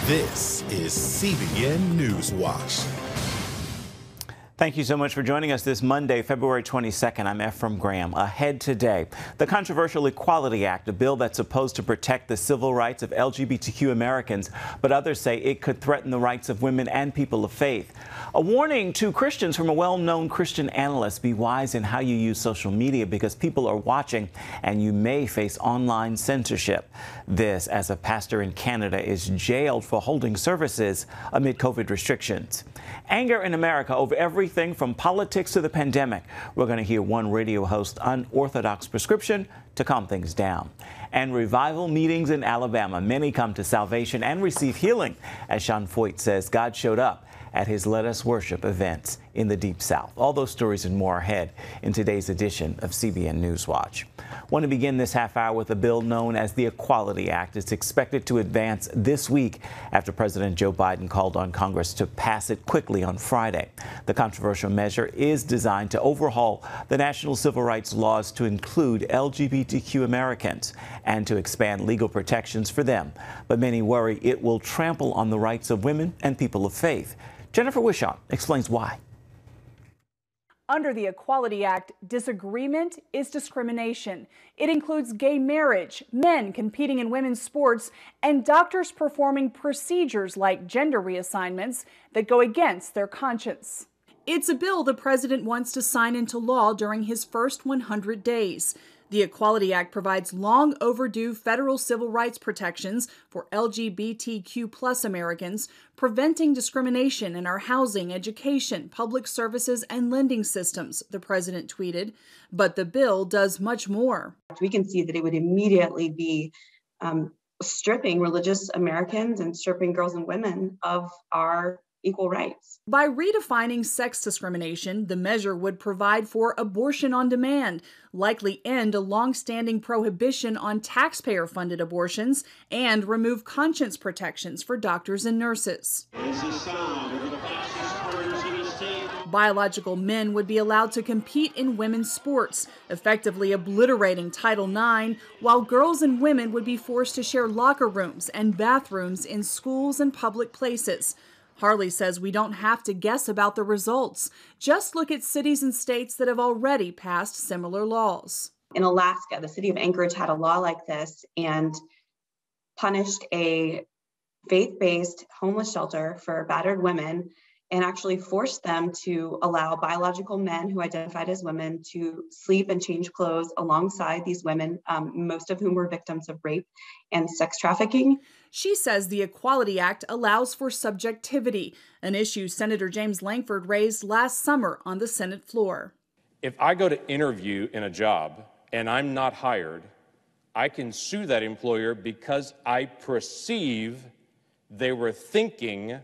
This is CBN NewsWatch. Thank you so much for joining us this Monday, February 22nd. I'm Ephraim Graham. Ahead today, the controversial Equality Act, a bill that's supposed to protect the civil rights of LGBTQ Americans, but others say it could threaten the rights of women and people of faith. A warning to Christians from a well-known Christian analyst: be wise in how you use social media because people are watching and you may face online censorship. This as a pastor in Canada is jailed for holding services amid COVID restrictions. Anger in America over everything from politics to the pandemic. We're going to hear one radio host's unorthodox prescription to calm things down. And revival meetings in Alabama. Many come to salvation and receive healing. As Sean Foyt says, God showed up at his Let Us Worship events in the Deep South. All those stories and more ahead in today's edition of CBN Newswatch. Want to begin this half hour with a bill known as the Equality Act. It's expected to advance this week after President Joe Biden called on Congress to pass it quickly on Friday. The controversial measure is designed to overhaul the national civil rights laws to include LGBTQ Americans and to expand legal protections for them. But many worry it will trample on the rights of women and people of faith. Jennifer Wishon explains why. Under the Equality Act, disagreement is discrimination. It includes gay marriage, men competing in women's sports, and doctors performing procedures like gender reassignments that go against their conscience. It's a bill the president wants to sign into law during his first 100 days. The Equality Act provides long overdue federal civil rights protections for LGBTQ+ Americans, preventing discrimination in our housing, education, public services, and lending systems, the president tweeted. But the bill does much more. We can see that it would immediately be stripping religious Americans and stripping girls and women of our equal rights. By redefining sex discrimination, the measure would provide for abortion on demand, likely end a long-standing prohibition on taxpayer-funded abortions, and remove conscience protections for doctors and nurses. Biological men would be allowed to compete in women's sports, effectively obliterating Title IX, while girls and women would be forced to share locker rooms and bathrooms in schools and public places. Harley says we don't have to guess about the results. Just look at cities and states that have already passed similar laws. In Alaska, the city of Anchorage had a law like this and punished a faith-based homeless shelter for battered women and actually forced them to allow biological men who identified as women to sleep and change clothes alongside these women, most of whom were victims of rape and sex trafficking. She says the Equality Act allows for subjectivity, an issue Senator James Lankford raised last summer on the Senate floor. If I go to interview in a job and I'm not hired, I can sue that employer because I perceive they were thinking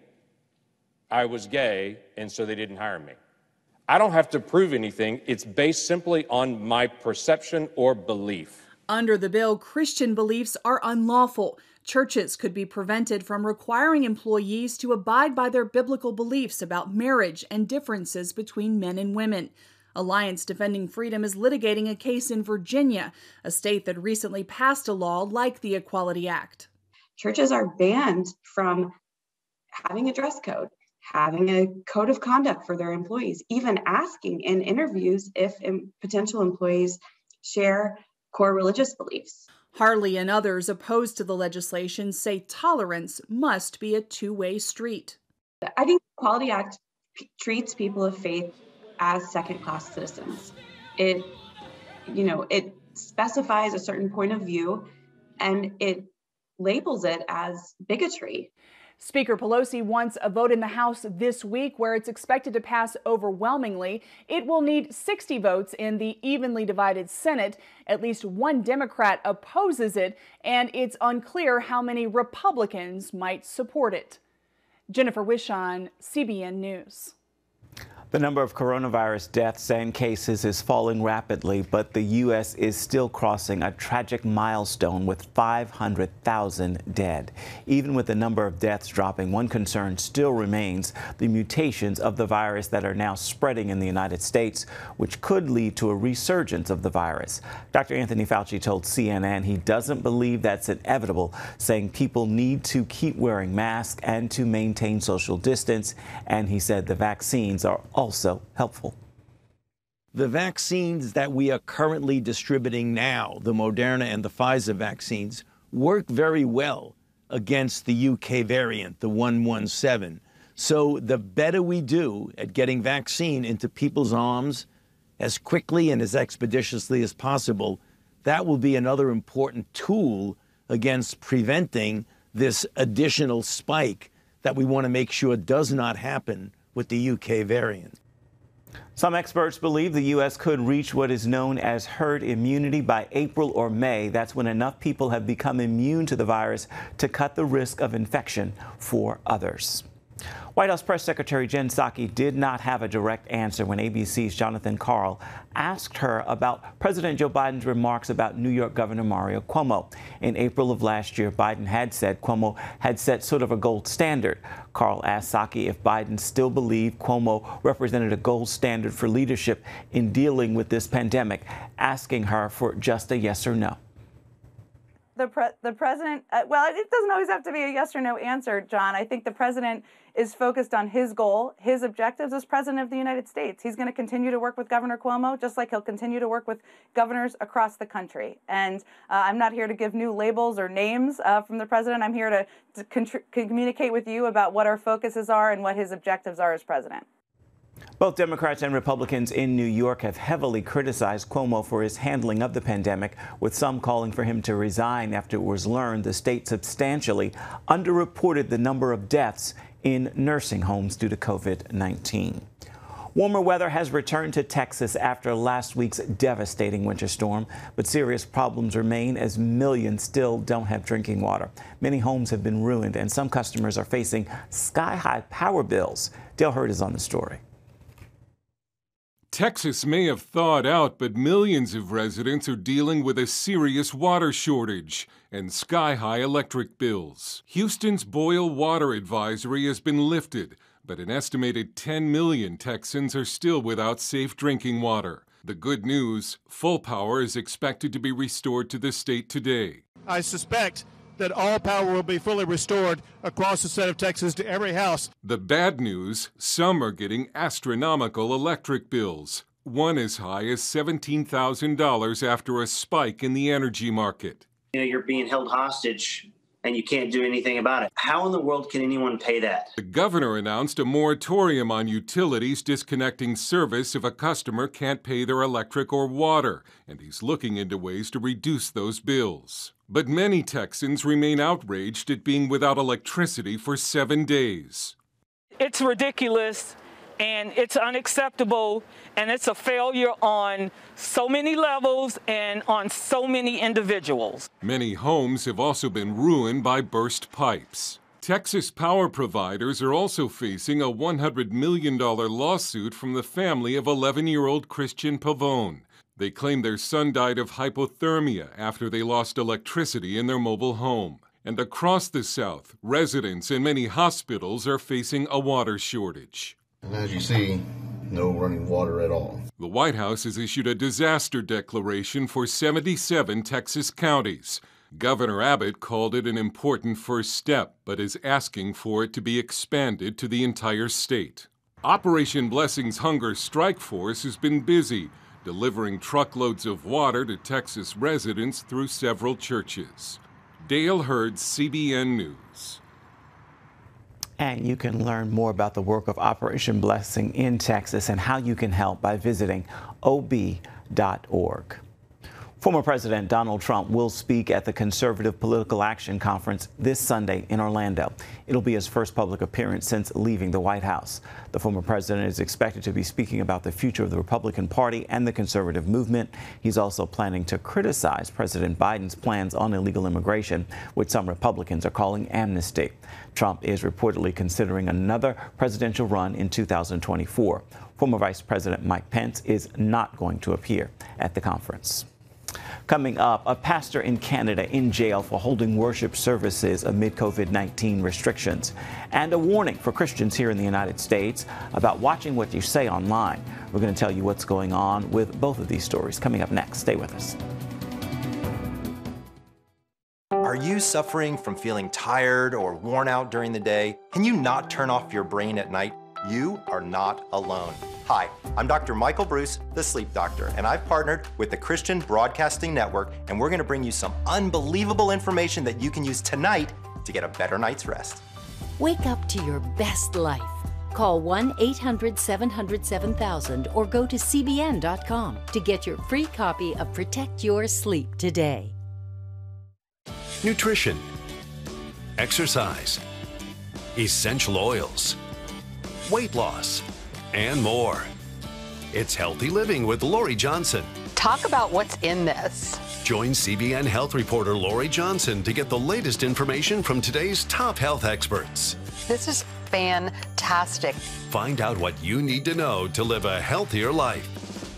I was gay and so they didn't hire me. I don't have to prove anything. It's based simply on my perception or belief. Under the bill, Christian beliefs are unlawful. Churches could be prevented from requiring employees to abide by their biblical beliefs about marriage and differences between men and women. Alliance Defending Freedom is litigating a case in Virginia, a state that recently passed a law like the Equality Act. Churches are banned from having a dress code, having a code of conduct for their employees, even asking in interviews if potential employees share core religious beliefs. Harley and others opposed to the legislation say tolerance must be a two-way street. I think the Equality Act treats people of faith as second-class citizens. It specifies a certain point of view and it labels it as bigotry. Speaker Pelosi wants a vote in the House this week where it's expected to pass overwhelmingly. It will need 60 votes in the evenly divided Senate. At least one Democrat opposes it, and it's unclear how many Republicans might support it. Jennifer Wishon, CBN News. The number of coronavirus deaths and cases is falling rapidly, but the U.S. is still crossing a tragic milestone with 500,000 dead. Even with the number of deaths dropping, one concern still remains: the mutations of the virus that are now spreading in the United States, which could lead to a resurgence of the virus. Dr. Anthony Fauci told CNN he doesn't believe that's inevitable, saying people need to keep wearing masks and to maintain social distance, and he said the vaccines are also helpful. The vaccines that we are currently distributing now, the Moderna and the Pfizer vaccines, work very well against the UK variant, the 117. So the better we do at getting vaccine into people's arms as quickly and as expeditiously as possible, that will be another important tool against preventing this additional spike that we want to make sure does not happen with the UK variant. Some experts believe the U.S. could reach what is known as herd immunity by April or May. That's when enough people have become immune to the virus to cut the risk of infection for others. White House Press Secretary Jen Psaki did not have a direct answer when ABC's Jonathan Karl asked her about President Joe Biden's remarks about New York Governor Mario Cuomo. In April of last year, Biden had said Cuomo had set sort of a gold standard. Karl asked Psaki if Biden still believed Cuomo represented a gold standard for leadership in dealing with this pandemic, asking her for just a yes or no. The president, well, it doesn't always have to be a yes or no answer, John. I think the president is focused on his goal, his objectives as president of the United States. He's going to continue to work with Governor Cuomo, just like he'll continue to work with governors across the country. And I'm not here to give new labels or names from the president. I'm here to communicate with you about what our focuses are and what his objectives are as president. Both Democrats and Republicans in New York have heavily criticized Cuomo for his handling of the pandemic, with some calling for him to resign after it was learned the state substantially underreported the number of deaths in nursing homes due to COVID-19. Warmer weather has returned to Texas after last week's devastating winter storm, but serious problems remain as millions still don't have drinking water. Many homes have been ruined, and some customers are facing sky-high power bills. Dale Hurd is on the story. Texas may have thawed out, but millions of residents are dealing with a serious water shortage and sky-high electric bills. Houston's boil water advisory has been lifted, but an estimated 10 million Texans are still without safe drinking water. The good news, full power is expected to be restored to the state today. I suspect that all power will be fully restored across the state of Texas to every house. The bad news, some are getting astronomical electric bills, one as high as $17,000 after a spike in the energy market. You know, you're being held hostage and you can't do anything about it. How in the world can anyone pay that? The governor announced a moratorium on utilities disconnecting service if a customer can't pay their electric or water, and he's looking into ways to reduce those bills. But many Texans remain outraged at being without electricity for 7 days. It's ridiculous, and it's unacceptable, and it's a failure on so many levels and on so many individuals. Many homes have also been ruined by burst pipes. Texas power providers are also facing a $100 million lawsuit from the family of 11-year-old Christian Pavone. They claim their son died of hypothermia after they lost electricity in their mobile home. And across the South, residents in many hospitals are facing a water shortage. And as you see, no running water at all. The White House has issued a disaster declaration for 77 Texas counties. Governor Abbott called it an important first step, but is asking for it to be expanded to the entire state. Operation Blessing's Hunger Strike Force has been busy, delivering truckloads of water to Texas residents through several churches. Dale Hurd, CBN News. And you can learn more about the work of Operation Blessing in Texas and how you can help by visiting ob.org. Former President Donald Trump will speak at the Conservative Political Action Conference this Sunday in Orlando. It'll be his first public appearance since leaving the White House. The former president is expected to be speaking about the future of the Republican Party and the conservative movement. He's also planning to criticize President Biden's plans on illegal immigration, which some Republicans are calling amnesty. Trump is reportedly considering another presidential run in 2024. Former Vice President Mike Pence is not going to appear at the conference. Coming up, a pastor in Canada in jail for holding worship services amid COVID-19 restrictions, and a warning for Christians here in the United States about watching what you say online. We're going to tell you what's going on with both of these stories coming up next. Stay with us. Are you suffering from feeling tired or worn out during the day? Can you not turn off your brain at night? You are not alone. Hi, I'm Dr. Michael Bruce, the Sleep Doctor, and I've partnered with the Christian Broadcasting Network, and we're going to bring you some unbelievable information that you can use tonight to get a better night's rest. Wake up to your best life. Call 1-800-700-7000 or go to cbn.com to get your free copy of Protect Your Sleep today. Nutrition, exercise, essential oils, weight loss, and more. It's Healthy Living with Lori Johnson. Talk about what's in this. Join CBN health reporter Lori Johnson to get the latest information from today's top health experts. This is fantastic. Find out what you need to know to live a healthier life.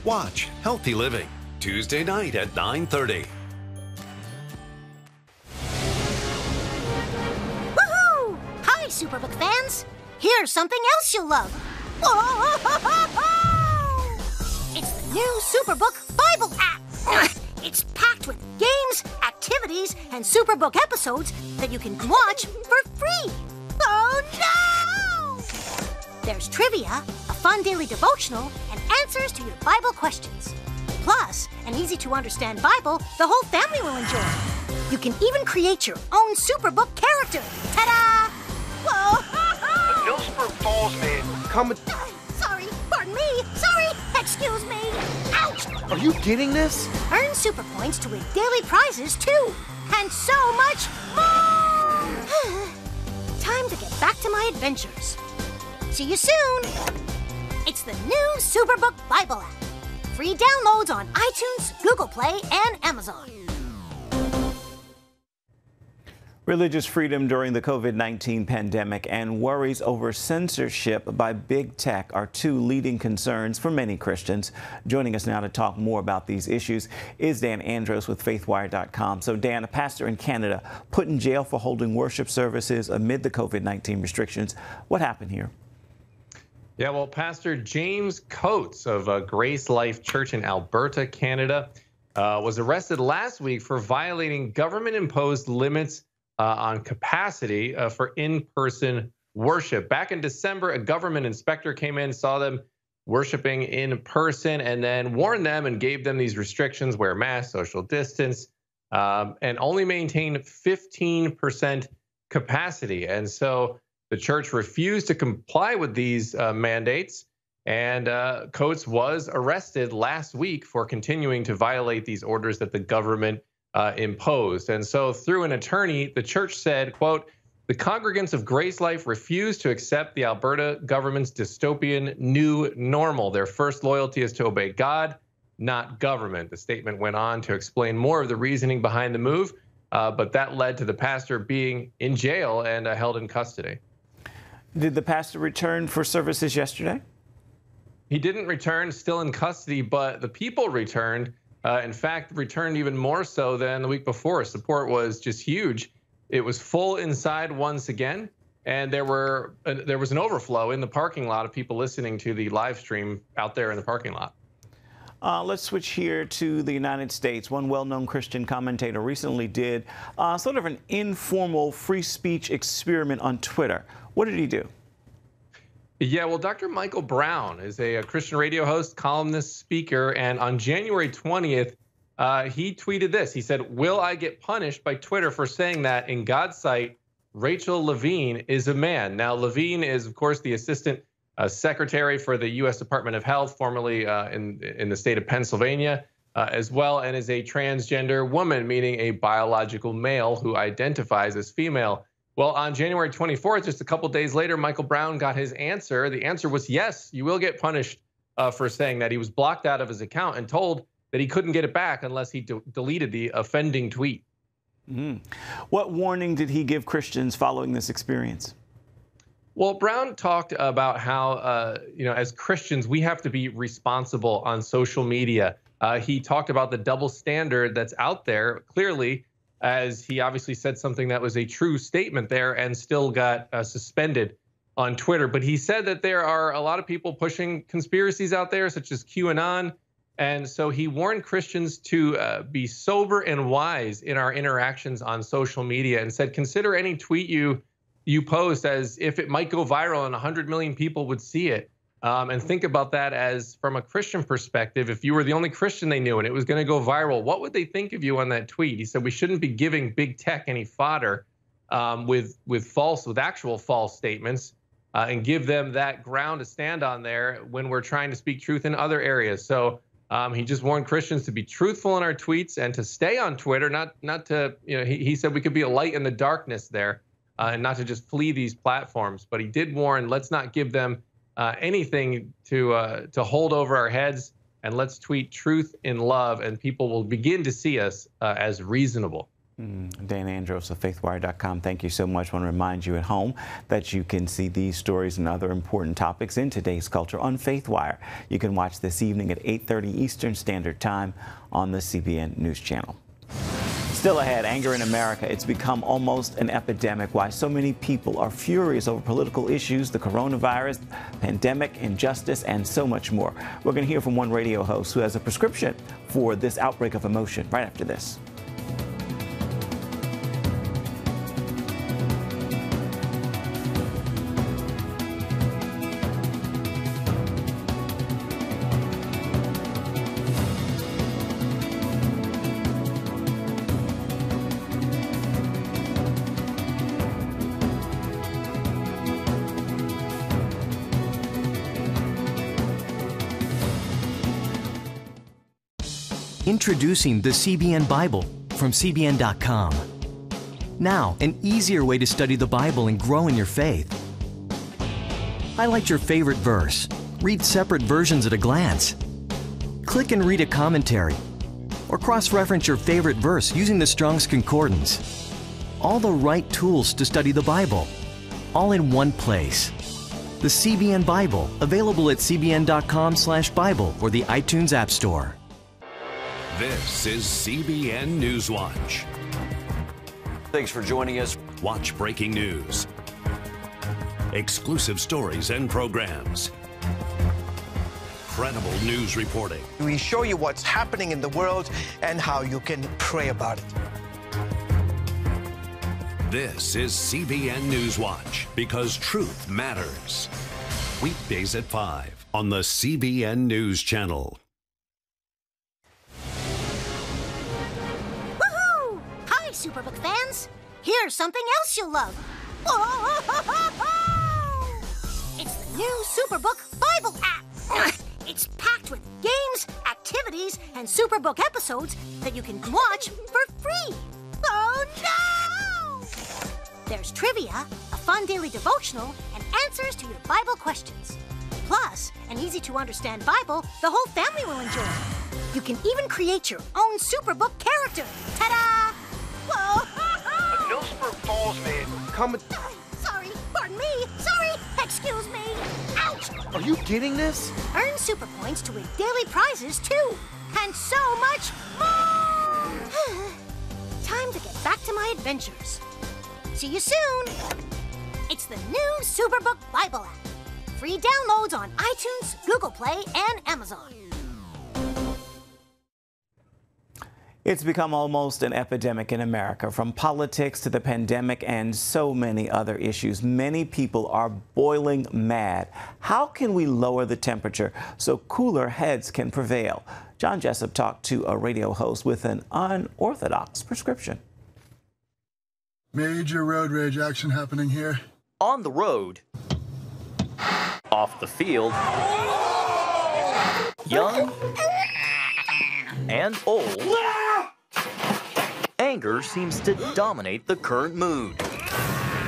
Watch Healthy Living, Tuesday night at 9:30. Woohoo! Hi, Superbook fans. Here's something else you'll love. It's the new Superbook Bible app. It's packed with games, activities, and Superbook episodes that you can watch for free. Oh no! There's trivia, a fun daily devotional, and answers to your Bible questions. Plus, an easy-to-understand Bible the whole family will enjoy. You can even create your own Superbook character. Ta-da! Whoa! Millsburg Falls man, come. Sorry, pardon me. Sorry, excuse me. Ouch! Are you getting this? Earn super points to win daily prizes too, and so much more. Time to get back to my adventures. See you soon. It's the new Superbook Bible app. Free downloads on iTunes, Google Play, and Amazon. Religious freedom during the COVID-19 pandemic and worries over censorship by big tech are two leading concerns for many Christians. Joining us now to talk more about these issues is Dan Andros with FaithWire.com. So Dan, a pastor in Canada put in jail for holding worship services amid the COVID-19 restrictions. What happened here? Yeah, well, Pastor James Coates of Grace Life Church in Alberta, Canada, was arrested last week for violating government-imposed limits on capacity for in-person worship. Back in December, a government inspector came in, saw them worshiping in person, and then warned them and gave them these restrictions: wear masks, social distance, and only maintain 15% capacity. And so the church refused to comply with these mandates, and Coates was arrested last week for continuing to violate these orders that the government imposed. And so through an attorney, the church said, quote, "The congregants of Grace Life refuse to accept the Alberta government's dystopian new normal. Their first loyalty is to obey God, not government." The statement went on to explain more of the reasoning behind the move, but that led to the pastor being in jail and held in custody. Did the pastor return for services yesterday? He didn't return, still in custody, but the people returned. In fact, returned even more so than the week before. Support was just huge. It was full inside once again, and there was an overflow in the parking lot of people listening to the live stream out there in the parking lot. Let's switch here to the United States. One well-known Christian commentator recently did sort of an informal free speech experiment on Twitter. What did he do? Yeah, well, Dr. Michael Brown is a Christian radio host, columnist, speaker, and on January 20th, he tweeted this. He said, "Will I get punished by Twitter for saying that in God's sight, Rachel Levine is a man?" Now, Levine is, of course, the assistant secretary for the U.S. Department of Health, formerly in the state of Pennsylvania. as well, and is a transgender woman, meaning a biological male who identifies as female. Well, on January 24th, just a couple days later, Michael Brown got his answer. The answer was yes, you will get punished for saying that. He was blocked out of his account and told that he couldn't get it back unless he deleted the offending tweet. What warning did he give Christians following this experience? Well, Brown talked about how, as Christians, we have to be responsible on social media. He talked about the double standard that's out there, clearly, as he obviously said something that was a true statement there and still got suspended on Twitter. But he said that there are a lot of people pushing conspiracies out there, such as QAnon. And so he warned Christians to be sober and wise in our interactions on social media, and said, consider any tweet you post as if it might go viral and 100 million people would see it. And think about that as, from a Christian perspective, if you were the only Christian they knew and it was going to go viral, what would they think of you on that tweet? He said we shouldn't be giving big tech any fodder with actual false statements, and give them that ground to stand on there when we're trying to speak truth in other areas. So he just warned Christians to be truthful in our tweets and to stay on Twitter, not to, he said we could be a light in the darkness there, and not to just flee these platforms. But he did warn, let's not give them anything to hold over our heads, and let's tweet truth in love, and people will begin to see us as reasonable. Dan Andros of faithwire.com, thank you so much. I want to remind you at home that you can see these stories and other important topics in today's culture on FaithWire. You can watch this evening at 8:30 Eastern Standard Time on the CBN News Channel. Still ahead, anger in America. It's become almost an epidemic. Why so many people are furious over political issues, the coronavirus, pandemic, injustice, and so much more. We're going to hear from one radio host who has a prescription for this outbreak of emotion right after this. Introducing the CBN Bible from CBN.com. Now, an easier way to study the Bible and grow in your faith. Highlight your favorite verse. Read separate versions at a glance. Click and read a commentary. Or cross-reference your favorite verse using the Strong's Concordance. All the right tools to study the Bible, all in one place. The CBN Bible, available at cbn.com/Bible or the iTunes App Store. This is CBN NewsWatch. Thanks for joining us. Watch breaking news, exclusive stories and programs, credible news reporting. We show you what's happening in the world and how you can pray about it. This is CBN NewsWatch, because truth matters. Weekdays at 5 on the CBN News Channel. Superbook fans, here's something else you'll love. It's the new Superbook Bible app. It's packed with games, activities, and Superbook episodes that you can watch for free. Oh no! There's trivia, a fun daily devotional, and answers to your Bible questions. Plus, an easy-to-understand Bible the whole family will enjoy. You can even create your own Superbook character. Ta-da! Whoa! A Newswatch Falls man. Sorry, pardon me. Sorry, excuse me. Ouch! Are you getting this? Earn super points to win daily prizes too, and so much more. Time to get back to my adventures. See you soon. It's the new Superbook Bible app. Free downloads on iTunes, Google Play, and Amazon. It's become almost an epidemic in America, from politics to the pandemic and so many other issues. Many people are boiling mad. How can we lower the temperature so cooler heads can prevail? John Jessup talked to a radio host with an unorthodox prescription. Major road rage action happening here. On the road. Off the field. Young and old, anger seems to dominate the current mood.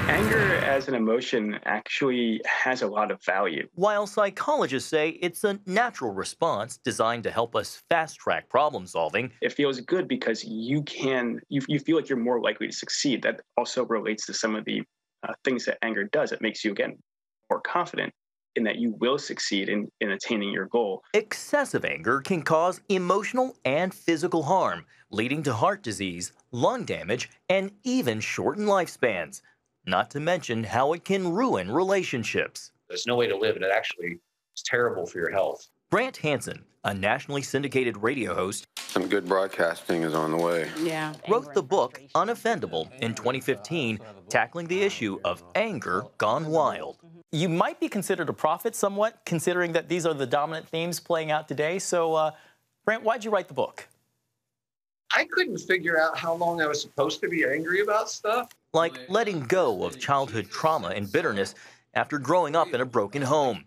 Anger as an emotion actually has a lot of value. While psychologists say it's a natural response designed to help us fast-track problem solving, it feels good because you feel like you're more likely to succeed. That also relates to some of the things that anger does. It makes you, again, more confident in that you will succeed in attaining your goal. Excessive anger can cause emotional and physical harm, leading to heart disease, lung damage, and even shortened lifespans. Not to mention how it can ruin relationships. There's no way to live, and it actually is terrible for your health. Brant Hansen, a nationally syndicated radio host, some good broadcasting is on the way. Wrote the book Unoffendable in 2015, tackling the issue of anger gone wild. You might be considered a prophet somewhat, considering that these are the dominant themes playing out today. So, Brant, why'd you write the book? I couldn't figure out how long I was supposed to be angry about stuff. Like letting go of childhood trauma and bitterness after growing up in a broken home.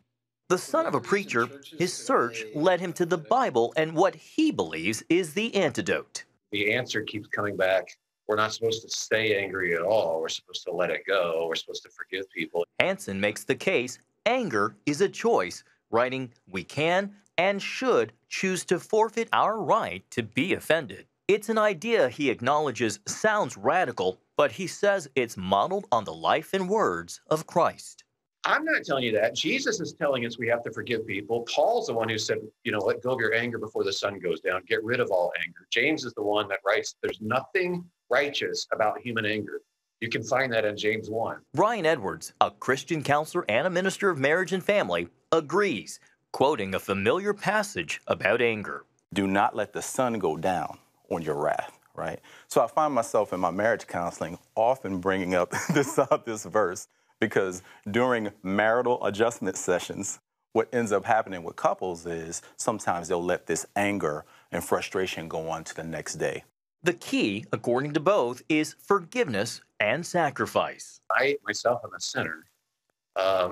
The son of a preacher, his search led him to the Bible and what he believes is the antidote. The answer keeps coming back. We're not supposed to stay angry at all. We're supposed to let it go. We're supposed to forgive people. Hansen makes the case anger is a choice, writing, "We can and should choose to forfeit our right to be offended." It's an idea he acknowledges sounds radical, but he says it's modeled on the life and words of Christ. I'm not telling you that. Jesus is telling us we have to forgive people. Paul's the one who said, let go of your anger before the sun goes down. Get rid of all anger. James is the one that writes, there's nothing righteous about human anger. You can find that in James 1. Brian Edwards, a Christian counselor and a minister of marriage and family, agrees, quoting a familiar passage about anger. Do not let the sun go down on your wrath, right? So I find myself in my marriage counseling often bringing up this verse because during marital adjustment sessions, what ends up happening with couples is sometimes they'll let this anger and frustration go on to the next day. The key, according to both, is forgiveness and sacrifice. I myself am a sinner,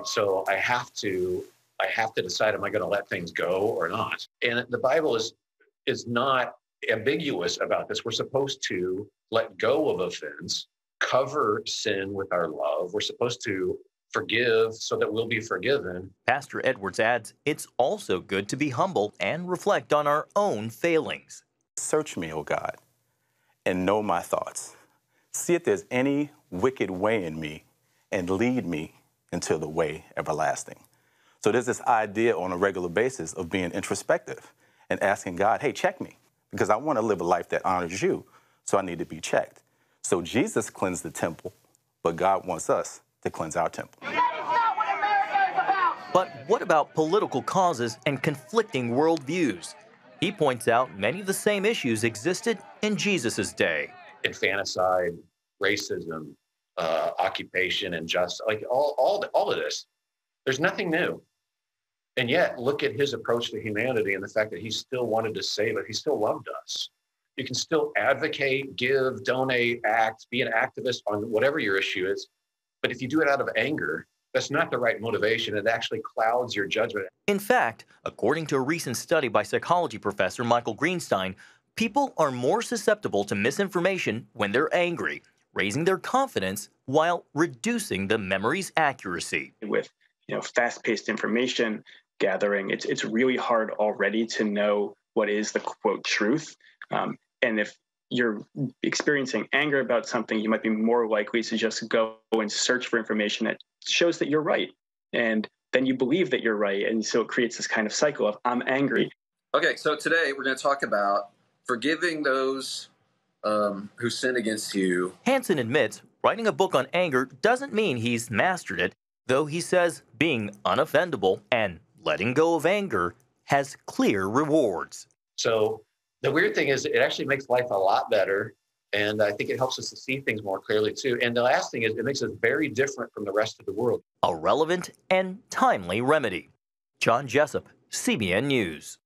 so I have to decide, am I going to let things go or not? And the Bible is not ambiguous about this. We're supposed to let go of offense, cover sin with our love. We're supposed to forgive so that we'll be forgiven. Pastor Edwards adds, it's also good to be humble and reflect on our own failings. Search me, O God, and know my thoughts. See if there's any wicked way in me and lead me into the way everlasting. So there's this idea on a regular basis of being introspective and asking God, hey, check me. Because I want to live a life that honors you, so I need to be checked. So Jesus cleansed the temple, but God wants us to cleanse our temple. That is not what America is about! But what about political causes and conflicting worldviews? He points out many of the same issues existed in Jesus' day. Infanticide, racism, occupation, injustice, like all of this. There's nothing new. And yet, look at his approach to humanity and the fact that he still wanted to save it. He still loved us. You can still advocate, give, donate, act, be an activist on whatever your issue is. But if you do it out of anger, that's not the right motivation. It actually clouds your judgment. In fact, according to a recent study by psychology professor Michael Greenstein, people are more susceptible to misinformation when they're angry, raising their confidence while reducing the memory's accuracy. With fast-paced information gathering, it's really hard already to know what is the quote truth. And if you're experiencing anger about something, you might be more likely to just go and search for information that shows that you're right. And then you believe that you're right. And so it creates this kind of cycle of I'm angry. Okay, so today we're going to talk about forgiving those who sin against you. Hansen admits writing a book on anger doesn't mean he's mastered it, though he says being unoffendable and letting go of anger has clear rewards. So the weird thing is it actually makes life a lot better. And I think it helps us to see things more clearly, too. And the last thing is it makes us very different from the rest of the world. A relevant and timely remedy. John Jessup, CBN News.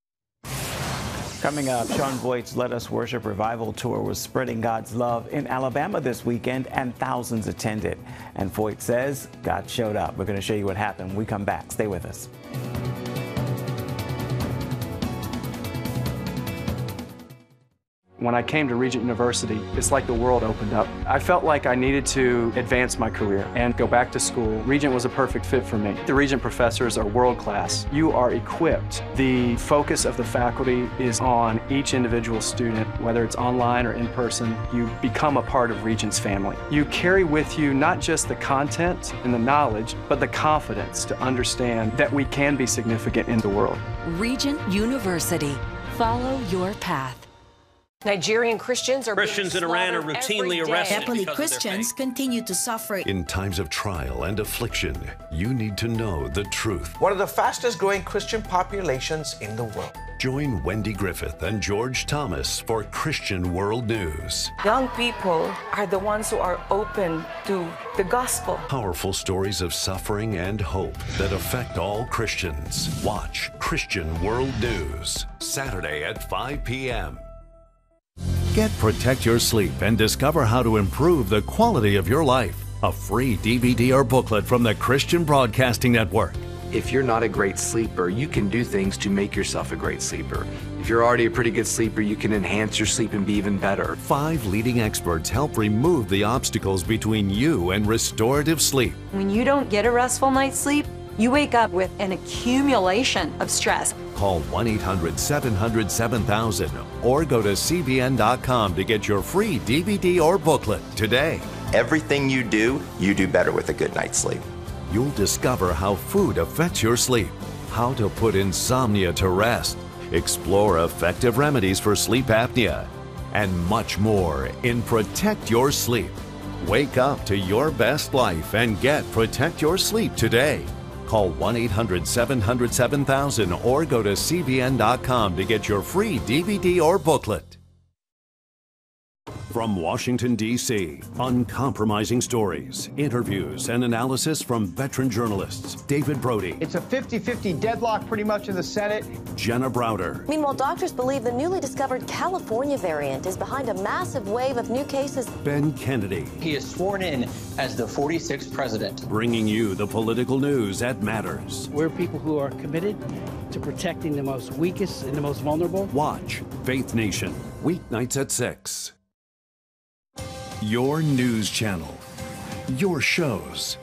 Coming up, Sean Voight's Let Us Worship Revival Tour was spreading God's love in Alabama this weekend, and thousands attended. And Voight says God showed up. We're going to show you what happened when we come back. Stay with us. When I came to Regent University, it's like the world opened up. I felt like I needed to advance my career and go back to school. Regent was a perfect fit for me. The Regent professors are world class. You are equipped. The focus of the faculty is on each individual student, whether it's online or in person. You become a part of Regent's family. You carry with you not just the content and the knowledge, but the confidence to understand that we can be significant in the world. Regent University. Follow your path. Nigerian Christians in Iran are routinely arrested. Happily, Christians continue to suffer. In times of trial and affliction, you need to know the truth. One of the fastest growing Christian populations in the world. Join Wendy Griffith and George Thomas for Christian World News. Young people are the ones who are open to the gospel. Powerful stories of suffering and hope that affect all Christians. Watch Christian World News, Saturday at 5 p.m. Get Protect Your Sleep and discover how to improve the quality of your life. A free DVD or booklet from the Christian Broadcasting Network. If you're not a great sleeper, you can do things to make yourself a great sleeper. If you're already a pretty good sleeper, you can enhance your sleep and be even better. 5 leading experts help remove the obstacles between you and restorative sleep. When you don't get a restful night's sleep, you wake up with an accumulation of stress. Call 1-800-700-7000 or go to CBN.com to get your free DVD or booklet today. Everything you do better with a good night's sleep. You'll discover how food affects your sleep, how to put insomnia to rest, explore effective remedies for sleep apnea, and much more in Protect Your Sleep. Wake up to your best life and get Protect Your Sleep today. Call 1-800-700-7000 or go to CBN.com to get your free DVD or booklet. From Washington, D.C., uncompromising stories, interviews, and analysis from veteran journalists David Brody. It's a 50-50 deadlock pretty much in the Senate. Jenna Browder. Meanwhile, doctors believe the newly discovered California variant is behind a massive wave of new cases. Ben Kennedy. He is sworn in as the 46th president. Bringing you the political news that matters. We're people who are committed to protecting the most weakest and the most vulnerable. Watch Faith Nation, weeknights at 6. Your news channel, your shows,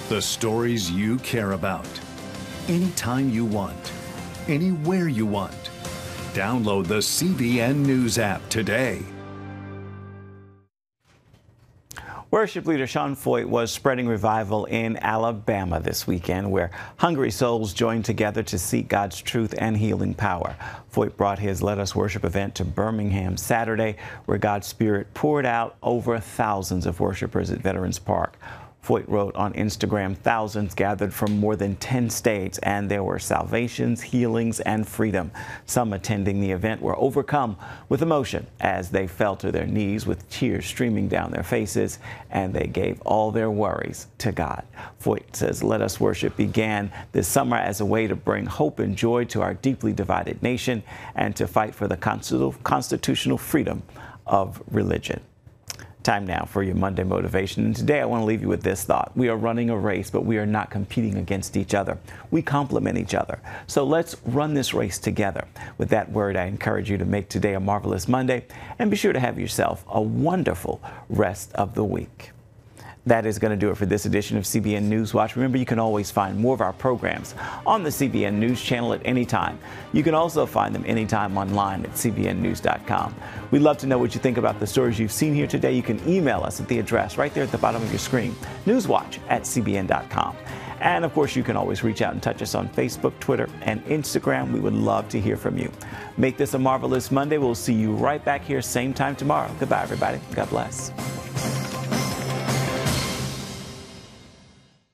the stories you care about. Anytime you want, anywhere you want. Download the CBN News app today. Worship leader Sean Foyt was spreading revival in Alabama this weekend, where hungry souls joined together to seek God's truth and healing power. Foyt brought his Let Us Worship event to Birmingham Saturday, where God's Spirit poured out over thousands of worshipers at Veterans Park. Foyt wrote on Instagram, thousands gathered from more than 10 states, and there were salvations, healings, and freedom. Some attending the event were overcome with emotion as they fell to their knees with tears streaming down their faces, and they gave all their worries to God. Foyt says Let Us Worship began this summer as a way to bring hope and joy to our deeply divided nation and to fight for the constitutional freedom of religion. Time now for your Monday motivation. And today I want to leave you with this thought. We are running a race, but we are not competing against each other. We complement each other. So let's run this race together. With that word, I encourage you to make today a marvelous Monday and be sure to have yourself a wonderful rest of the week. That is going to do it for this edition of CBN News Watch. Remember, you can always find more of our programs on the CBN News Channel at any time. You can also find them anytime online at cbnnews.com. We'd love to know what you think about the stories you've seen here today. You can email us at the address right there at the bottom of your screen, newswatch@cbn.com. And of course, you can always reach out and touch us on Facebook, Twitter, and Instagram. We would love to hear from you. Make this a marvelous Monday. We'll see you right back here same time tomorrow. Goodbye, everybody. God bless.